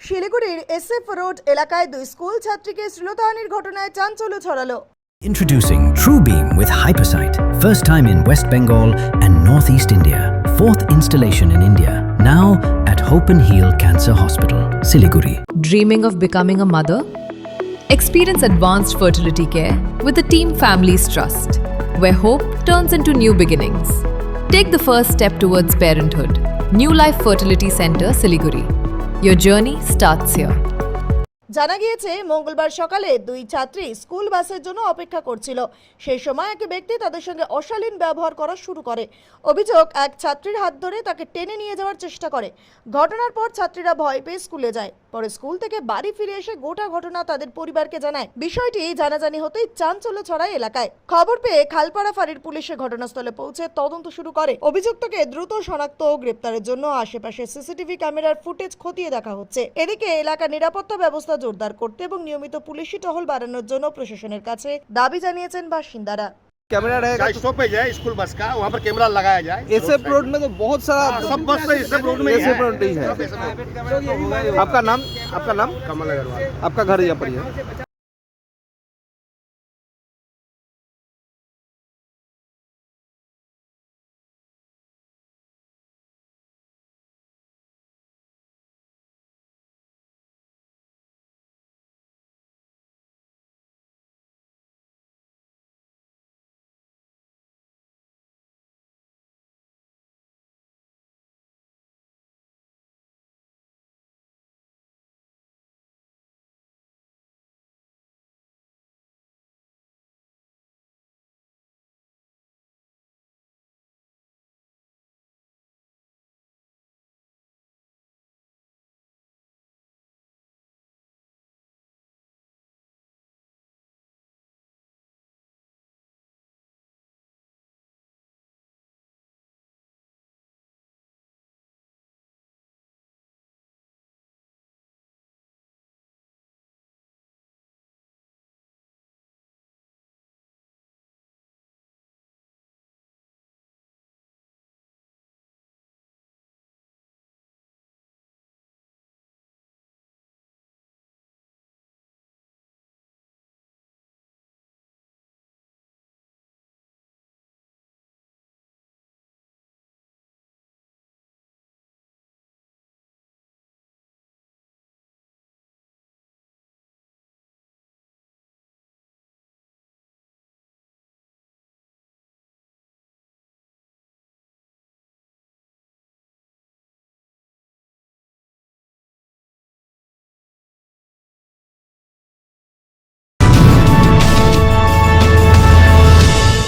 শিলিগুড়ির SF road এলাকায় দুই স্কুল ছাত্রীকে শ্লীলতাহানির ঘটনায় চাঞ্চল্য ছড়ালো। Introducing TrueBeam with Hypersight, first time in West Bengal and Northeast India. Fourth installation in India, now at Hope and Heal Cancer Hospital, Siliguri. Dreaming of becoming a mother? Experience advanced fertility care with the Team Families Trust, where hope turns into new beginnings. Take the first step towards parenthood. New Life Fertility Center, Siliguri. Your journey starts here. জানা গিয়েছে মঙ্গলবার সকালে দুই ছাত্রী school বাসের জন্য অপেক্ষা করছিল। সেই সময় এক ব্যক্তি তাদের সঙ্গে অশালীন ব্যবহার করা শুরু করে। অভিযোগ, এক ছাত্রীর হাত ধরে তাকে টেনে নিয়ে যাওয়ার চেষ্টা করে। ঘটনার পর ছাত্রীরা ভয় পেয়ে স্কুলে যায়। পরে স্কুল থেকে বাড়ি ফিরে এসে গোটা ঘটনা তাদের পরিবারকে জানায়। বিষয়টি জানাজানি হতেই চাঞ্চল্য ছড়ায় এলাকায়। খবর পেয়ে খালপাড়া ফাঁড়ির পুলিশে ঘটনাস্থলে পৌঁছে তদন্ত শুরু করে। অভিযুক্তকে দ্রুত শনাক্ত ও গ্রেপ্তারের জন্য আশেপাশে সিসিটিভি ক্যামেরার ফুটেজ খতিয়ে দেখা হচ্ছে। এদিকে এলাকার নিরাপত্তা ব্যবস্থা জোরদার করতে এবং নিয়মিত পুলিশি টহল বাড়ানোর জন্য প্রশাসনের কাছে দাবি জানিয়েছেন বাসিন্দারা। कैमरा रहेगा, स्टॉपेज है स्कूल बस का, वहाँ पर कैमरा लगाया जाए। एसएफ रोड में तो बहुत सारा सब बस तो एसएफ रोड में ही एसएफ रोड ही है। है। आपका नाम कमल अग्रवाल। आपका घर यहाँ पर ही है।